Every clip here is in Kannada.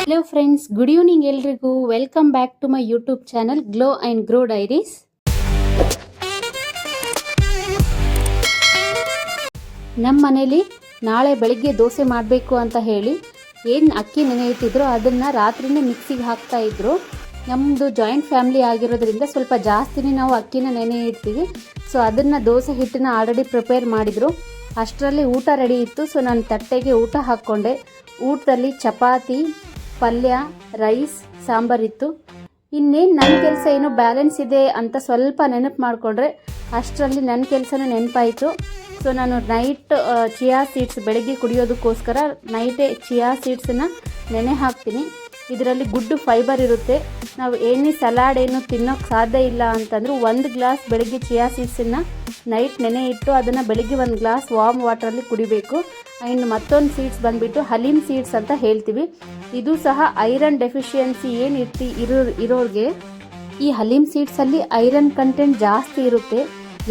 ಹಲೋ ಫ್ರೆಂಡ್ಸ್, ಗುಡ್ ಈವ್ನಿಂಗ್ ಎಲ್ರಿಗೂ. Welcome back to my YouTube channel glow and grow diaries. ನಮ್ಮ ಮನೇಲಿ ನಾಳೆ ಬೆಳಿಗ್ಗೆ ದೋಸೆ ಮಾಡಬೇಕು ಅಂತ ಹೇಳಿ ಏನು ಅಕ್ಕಿ ನೆನೆ ಇಟ್ಟಿದ್ರು ಅದನ್ನು ರಾತ್ರಿನೇ ಮಿಕ್ಸಿಗೆ ಹಾಕ್ತಾ ಇದ್ರು. ನಮ್ಮದು ಜಾಯಿಂಟ್ ಫ್ಯಾಮಿಲಿ ಆಗಿರೋದ್ರಿಂದ ಸ್ವಲ್ಪ ಜಾಸ್ತಿನೇ ನಾವು ಅಕ್ಕಿನ ನೆನೆ ಇಡ್ತೀವಿ. ಸೊ ಅದನ್ನು ದೋಸೆ ಹಿಟ್ಟನ್ನು ಆಲ್ರೆಡಿ ಪ್ರಿಪೇರ್ ಮಾಡಿದರು. ಅಷ್ಟರಲ್ಲಿ ಊಟ ರೆಡಿ ಇತ್ತು. ಸೊ ನಾನು ತಟ್ಟೆಗೆ ಊಟ ಹಾಕ್ಕೊಂಡೆ. ಊಟದಲ್ಲಿ ಚಪಾತಿ, ಪಲ್ಯ, ರೈಸ್, ಸಾಂಬಾರಿತ್ತು. ಇನ್ನೇನು ನನ್ನ ಕೆಲಸ ಏನೋ ಬ್ಯಾಲೆನ್ಸ್ ಇದೆ ಅಂತ ಸ್ವಲ್ಪ ನೆನಪು ಮಾಡಿಕೊಂಡ್ರೆ ಅಷ್ಟರಲ್ಲಿ ನನ್ನ ಕೆಲಸನೂ ನೆನಪಾಯಿತು. ಸೊ ನಾನು ನೈಟ್ ಚಿಯಾ ಸೀಡ್ಸ್ ಬೆಳಗ್ಗೆ ಕುಡಿಯೋದಕ್ಕೋಸ್ಕರ ನೈಟೇ ಚಿಯಾ ಸೀಡ್ಸನ್ನು ನೆನೆ ಹಾಕ್ತೀನಿ. ಇದರಲ್ಲಿ ಗುಡ್ ಫೈಬರ್ ಇರುತ್ತೆ. ನಾವು ಏನೇ ಸಲಾಡ್ ಏನು ತಿನ್ನೋಕ್ಕೆ ಸಾಧ್ಯ ಇಲ್ಲ ಅಂತಂದರೂ 1 ಗ್ಲಾಸ್ ಬೆಳಗ್ಗೆ ಚಿಯಾ ಸೀಡ್ಸನ್ನು ನೈಟ್ ನೆನೆ ಇಟ್ಟು ಅದನ್ನು ಬೆಳಗ್ಗೆ 1 ಗ್ಲಾಸ್ ವಾರ್ಮ್ ವಾಟ್ರಲ್ಲಿ ಕುಡಿಬೇಕು. ಆ್ಯಂಡ್ ಮತ್ತೊಂದು ಸೀಡ್ಸ್ ಬಂದುಬಿಟ್ಟು ಹಲೀಮ್ ಸೀಡ್ಸ್ ಅಂತ ಹೇಳ್ತೀವಿ. ಇದು ಸಹ ಐರನ್ ಡೆಫಿಷಿಯನ್ಸಿ ಏನು ಇರೋರಿಗೆ ಈ ಹಲೀಮ್ ಸೀಡ್ಸಲ್ಲಿ ಐರನ್ ಕಂಟೆಂಟ್ ಜಾಸ್ತಿ ಇರುತ್ತೆ.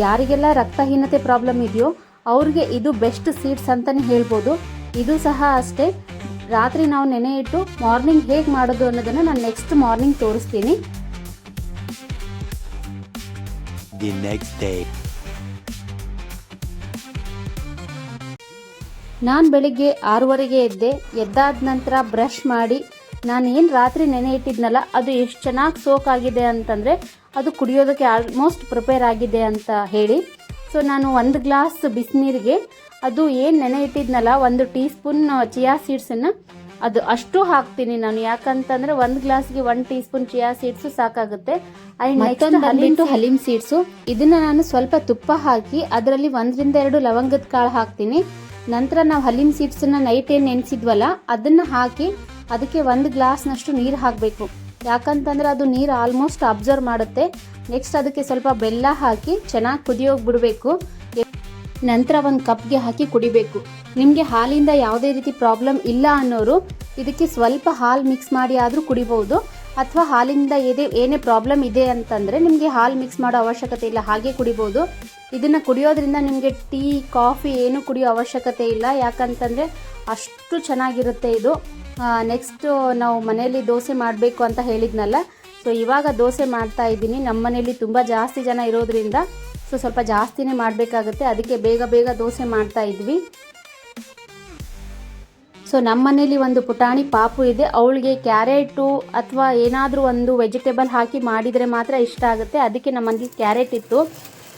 ಯಾರಿಗೆಲ್ಲ ರಕ್ತಹೀನತೆ ಪ್ರಾಬ್ಲಮ್ ಇದೆಯೋ ಅವ್ರಿಗೆ ಇದು ಬೆಸ್ಟ್ ಸೀಡ್ಸ್ ಅಂತಲೇ ಹೇಳ್ಬೋದು. ಇದು ಸಹ ಅಷ್ಟೇ, ರಾತ್ರಿ ನಾವು ನೆನೆ ಇಟ್ಟು ಮಾರ್ನಿಂಗ್ ಹೇಗೆ ಮಾಡೋದು ಅನ್ನೋದನ್ನು ನಾನು ನೆಕ್ಸ್ಟ್ ಮಾರ್ನಿಂಗ್ ತೋರಿಸ್ತೀನಿ. ನಾನು ಬೆಳಿಗ್ಗೆ 6:30ಗೆ ಎದ್ದಾದ ನಂತರ ಬ್ರಷ್ ಮಾಡಿ ನಾನು ಏನು ರಾತ್ರಿ ನೆನೆ ಇಟ್ಟಿದ್ನಲ್ಲ ಅದು ಎಷ್ಟು ಚೆನ್ನಾಗಿ ಸೋಕ್ ಆಗಿದೆ ಅಂತಂದರೆ ಅದು ಕುಡಿಯೋದಕ್ಕೆ ಆಲ್ಮೋಸ್ಟ್ ಪ್ರಿಪೇರ್ ಆಗಿದೆ ಅಂತ ಹೇಳಿ. ಸೊ ನಾನು 1 ಗ್ಲಾಸ್ ಬಿಸಿನೀರಿಗೆ ಅದು ಏನು ನೆನೆ ಇಟ್ಟಿದ್ನಲ್ಲ 1 ಟೀ ಸ್ಪೂನ್ ಚಿಯಾ ಸೀಡ್ಸನ್ನು ಅದು ಅಷ್ಟು ಹಾಕ್ತೀನಿ ನಾನು. ಯಾಕಂತಂದರೆ 1 ಗ್ಲಾಸ್ಗೆ 1 ಟೀ ಸ್ಪೂನ್ ಚಿಯಾ ಸೀಡ್ಸು ಸಾಕಾಗುತ್ತೆ. ಆ್ಯಂಡ್ ನೆಕ್ಸ್ಟ್ ಹಲೀಮ್ ಸೀಡ್ಸು ಇದನ್ನು ನಾನು ಸ್ವಲ್ಪ ತುಪ್ಪ ಹಾಕಿ ಅದರಲ್ಲಿ 1-2 ಲವಂಗದ ಕಾಳು ಹಾಕ್ತೀನಿ. ನಂತರ ನಾವು ಹಲೀಮ್ ಸೀಡ್ಸನ್ನು ನೈಟ್ ಏನು ನೆನೆಸಿದ್ವಲ್ಲ ಅದನ್ನು ಹಾಕಿ ಅದಕ್ಕೆ 1 ಗ್ಲಾಸ್ನಷ್ಟು ನೀರು ಹಾಕಬೇಕು. ಯಾಕಂತಂದರೆ ಅದು ನೀರು ಆಲ್ಮೋಸ್ಟ್ ಅಬ್ಸರ್ವ್ ಮಾಡುತ್ತೆ. ನೆಕ್ಸ್ಟ್ ಅದಕ್ಕೆ ಸ್ವಲ್ಪ ಬೆಲ್ಲ ಹಾಕಿ ಚೆನ್ನಾಗಿ ಕುದಿಯೋಗಿ ಬಿಡಬೇಕು. ನಂತರ 1 ಕಪ್ಗೆ ಹಾಕಿ ಕುಡಿಬೇಕು. ನಿಮಗೆ ಹಾಲಿಂದ ಯಾವುದೇ ರೀತಿ ಪ್ರಾಬ್ಲಮ್ ಇಲ್ಲ ಅನ್ನೋರು ಇದಕ್ಕೆ ಸ್ವಲ್ಪ ಹಾಲು ಮಿಕ್ಸ್ ಮಾಡಿ ಆದರೂ ಕುಡಿಬೋದು. ಅಥವಾ ಹಾಲಿಂದ ಏನೇ ಪ್ರಾಬ್ಲಮ್ ಇದೆ ಅಂತಂದರೆ ನಿಮಗೆ ಹಾಲು ಮಿಕ್ಸ್ ಮಾಡೋ ಅವಶ್ಯಕತೆ ಇಲ್ಲ, ಹಾಗೆ ಕುಡಿಬೋದು. ಇದನ್ನು ಕುಡಿಯೋದ್ರಿಂದ ನಿಮಗೆ ಟೀ, ಕಾಫಿ ಏನು ಕುಡಿಯೋ ಅವಶ್ಯಕತೆ ಇಲ್ಲ. ಯಾಕಂತಂದರೆ ಅಷ್ಟು ಚೆನ್ನಾಗಿರುತ್ತೆ ಇದು. ನೆಕ್ಸ್ಟು ನಾವು ಮನೆಯಲ್ಲಿ ದೋಸೆ ಮಾಡಬೇಕು ಅಂತ ಹೇಳಿದ್ನಲ್ಲ, ಸೊ ಇವಾಗ ದೋಸೆ ಮಾಡ್ತಾ ಇದ್ದೀನಿ. ನಮ್ಮ ಮನೇಲಿ ತುಂಬ ಜಾಸ್ತಿ ಜನ ಇರೋದ್ರಿಂದ ಸೊ ಸ್ವಲ್ಪ ಜಾಸ್ತಿನೇ ಮಾಡಬೇಕಾಗುತ್ತೆ. ಅದಕ್ಕೆ ಬೇಗ ದೋಸೆ ಮಾಡ್ತಾ ಇದ್ವಿ. ಸೊ ನಮ್ಮ ಮನೇಲಿ ಒಂದು ಪುಟಾಣಿ ಪಾಪು ಇದೆ. ಅವಳಿಗೆ ಕ್ಯಾರೆಟು ಅಥವಾ ಏನಾದರೂ ಒಂದು ವೆಜಿಟೇಬಲ್ ಹಾಕಿ ಮಾಡಿದರೆ ಮಾತ್ರ ಇಷ್ಟ ಆಗುತ್ತೆ. ಅದಕ್ಕೆ ನಮ್ಮ ಮನೇಲಿ ಕ್ಯಾರೆಟ್ ಇತ್ತು.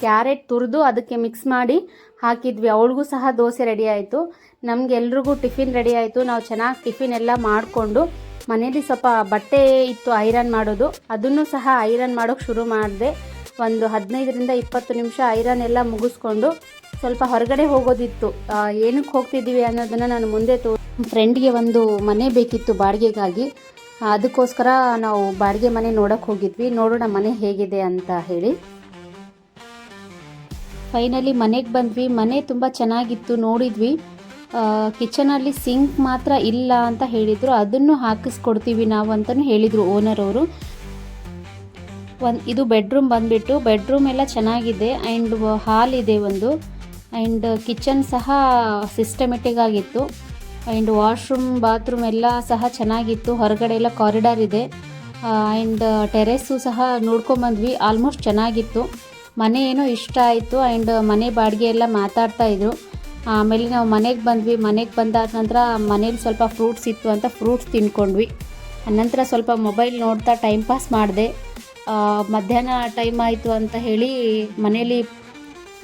ಕ್ಯಾರೆಟ್ ತುರಿದು ಅದಕ್ಕೆ ಮಿಕ್ಸ್ ಮಾಡಿ ಹಾಕಿದ್ವಿ. ಅವಳಿಗೂ ಸಹ ದೋಸೆ ರೆಡಿ ಆಯಿತು. ನಮಗೆಲ್ರಿಗೂ ಟಿಫಿನ್ ರೆಡಿ ಆಯಿತು. ನಾವು ಚೆನ್ನಾಗಿ ಟಿಫಿನ್ ಎಲ್ಲ ಮಾಡಿಕೊಂಡು ಮನೇಲಿ ಸ್ವಲ್ಪ ಬಟ್ಟೆ ಇತ್ತು ಐರನ್ ಮಾಡೋದು, ಅದನ್ನು ಸಹ ಐರನ್ ಮಾಡೋಕ್ಕೆ ಶುರು ಮಾಡಿದೆ. ಒಂದು 15-20 ನಿಮಿಷ ಐರನ್ ಎಲ್ಲ ಮುಗಿಸ್ಕೊಂಡು ಸ್ವಲ್ಪ ಹೊರಗಡೆ ಹೋಗೋದಿತ್ತು. ಏನಕ್ಕೆ ಹೋಗ್ತಿದ್ದೀವಿ ಅನ್ನೋದನ್ನು ನಾನು ಮುಂದೆ ಫ್ರೆಂಡ್ಗೆ ಒಂದು ಮನೆ ಬೇಕಿತ್ತು ಬಾಡಿಗೆಗಾಗಿ. ಅದಕ್ಕೋಸ್ಕರ ನಾವು ಬಾಡಿಗೆ ಮನೆ ನೋಡೋಕ್ಕೆ ಹೋಗಿದ್ವಿ. ನೋಡೋಣ ಮನೆ ಹೇಗಿದೆ ಅಂತ ಹೇಳಿ. ಫೈನಲಿ ಮನೆಗೆ ಬಂದ್ವಿ. ಮನೆ ತುಂಬ ಚೆನ್ನಾಗಿತ್ತು, ನೋಡಿದ್ವಿ. ಕಿಚನಲ್ಲಿ ಸಿಂಕ್ ಮಾತ್ರ ಇಲ್ಲ ಅಂತ ಹೇಳಿದರು. ಅದನ್ನು ಹಾಕಿಸ್ಕೊಡ್ತೀವಿ ನಾವು ಅಂತಲೂ ಹೇಳಿದರು ಓನರ್ ಅವರು. ಇದು ಬೆಡ್ರೂಮ್ ಬಂದುಬಿಟ್ಟು ಬೆಡ್ರೂಮ್ ಎಲ್ಲ ಚೆನ್ನಾಗಿದೆ. ಆ್ಯಂಡ್ ಹಾಲ್ ಇದೆ ಒಂದು. ಆ್ಯಂಡ್ ಕಿಚನ್ ಸಹ ಸಿಸ್ಟಮೆಟಿಕ್ ಆಗಿತ್ತು. ಆ್ಯಂಡ್ ವಾಶ್ರೂಮ್, ಬಾತ್ರೂಮ್ ಎಲ್ಲ ಸಹ ಚೆನ್ನಾಗಿತ್ತು. ಹೊರಗಡೆ ಎಲ್ಲ ಕಾರಿಡಾರ್ ಇದೆ. ಆ್ಯಂಡ್ ಟೆರೆಸ್ಸು ಸಹ ನೋಡ್ಕೊಂಬಂದ್ವಿ. ಆಲ್ಮೋಸ್ಟ್ ಚೆನ್ನಾಗಿತ್ತು. ಮನೆ ಏನೋ ಇಷ್ಟ ಆಯಿತು. ಆ್ಯಂಡ್ ಮನೆ ಬಾಡಿಗೆ ಎಲ್ಲ ಮಾತಾಡ್ತಾಯಿದ್ರು. ಆಮೇಲೆ ನಾವು ಮನೆಗೆ ಬಂದ್ವಿ. ಮನೆಗೆ ಬಂದಾದ ನಂತರ ಮನೇಲಿ ಸ್ವಲ್ಪ ಫ್ರೂಟ್ಸ್ ಇತ್ತು ಅಂತ ಫ್ರೂಟ್ಸ್ ತಿನ್ಕೊಂಡ್ವಿ. ಅನಂತರ ಸ್ವಲ್ಪ ಮೊಬೈಲ್ ನೋಡ್ತಾ ಟೈಮ್ ಪಾಸ್ ಮಾಡಿದೆ. ಮಧ್ಯಾಹ್ನ ಟೈಮ್ ಆಯಿತು ಅಂತ ಹೇಳಿ ಮನೇಲಿ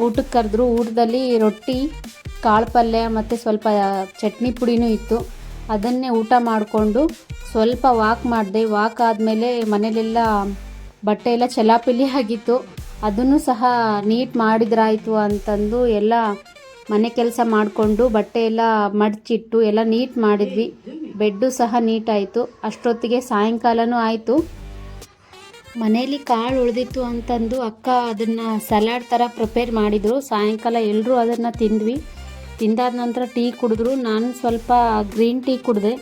ಊಟಕ್ಕೆ ಕರೆದ್ರು. ಊಟದಲ್ಲಿ ರೊಟ್ಟಿ, ಕಾಳು ಪಲ್ಯ ಮತ್ತು ಸ್ವಲ್ಪ ಚಟ್ನಿ ಪುಡಿನೂ ಇತ್ತು. ಅದನ್ನೇ ಊಟ ಮಾಡಿಕೊಂಡು ಸ್ವಲ್ಪ ವಾಕ್ ಮಾಡಿದೆ. ವಾಕ್ ಆದಮೇಲೆ ಮನೇಲೆಲ್ಲ ಬಟ್ಟೆ ಎಲ್ಲ ಚಲಾಪಿಲಿ ಆಗಿತ್ತು. ಅದನ್ನು ಸಹ ನೀಟ್ ಮಾಡಿದ್ರಾಯಿತು ಅಂತಂದು ಎಲ್ಲ ಮನೆ ಕೆಲಸ ಮಾಡಿಕೊಂಡು ಬಟ್ಟೆ ಎಲ್ಲ ಮಡಚಿಟ್ಟು ಎಲ್ಲ ನೀಟ್ ಮಾಡಿದ್ವಿ. ಬೆಡ್ಡು ಸಹ ನೀಟಾಯಿತು. ಅಷ್ಟೊತ್ತಿಗೆ ಸಾಯಂಕಾಲನೂ ಆಯಿತು. ಮನೇಲಿ ಕಾಳು ಉಳಿದಿತ್ತು ಅಂತಂದು ಅಕ್ಕ ಅದನ್ನು ಸಲಾಡ್ ಥರ ಪ್ರಿಪೇರ್ ಮಾಡಿದರು. ಸಾಯಂಕಾಲ ಎಲ್ಲರೂ ಅದನ್ನು ತಿಂದ್ವಿ. ತಿಂದಾದ ನಂತರ ಟೀ ಕುಡಿದ್ರು. ನಾನು ಸ್ವಲ್ಪ ಗ್ರೀನ್ ಟೀ ಕುಡಿದೆ.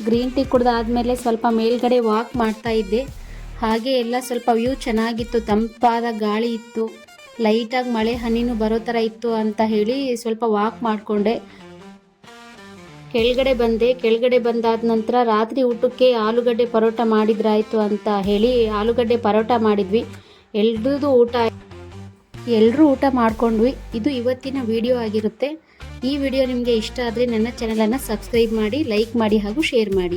ಗ್ರೀನ್ ಟೀ ಕುಡಿದಾದ್ಮೇಲೆ ಸ್ವಲ್ಪ ಮೇಲ್ಗಡೆ ವಾಕ್ ಮಾಡ್ತಾಯಿದ್ದೆ. ಹಾಗೆ ಎಲ್ಲ ಸ್ವಲ್ಪ ವ್ಯೂ ಚೆನ್ನಾಗಿತ್ತು. ತಂಪಾದ ಗಾಳಿ ಇತ್ತು. ಲೈಟಾಗಿ ಮಳೆ ಹನಿನೂ ಬರೋ ಥರ ಇತ್ತು ಅಂತ ಹೇಳಿ ಸ್ವಲ್ಪ ವಾಕ್ ಮಾಡಿಕೊಂಡೆ. ಕೆಳಗಡೆ ಬಂದೆ. ಕೆಳಗಡೆ ಬಂದಾದ ನಂತರ ರಾತ್ರಿ ಊಟಕ್ಕೆ ಆಲೂಗಡ್ಡೆ ಪರೋಟ ಮಾಡಿದ್ರಾಯ್ತು ಅಂತ ಹೇಳಿ ಆಲೂಗಡ್ಡೆ ಪರೋಟ ಮಾಡಿದ್ವಿ. ಎಲ್ಲರೂ ಊಟ ಮಾಡ್ಕೊಂಡ್ವಿ. ಇದು ಇವತ್ತಿನ ವಿಡಿಯೋ ಆಗಿರುತ್ತೆ. ಈ ವಿಡಿಯೋ ನಿಮಗೆ ಇಷ್ಟ ಆದರೆ ನನ್ನ ಚಾನಲನ್ನು ಸಬ್ಸ್ಕ್ರೈಬ್ ಮಾಡಿ, ಲೈಕ್ ಮಾಡಿ ಹಾಗೂ ಶೇರ್ ಮಾಡಿ.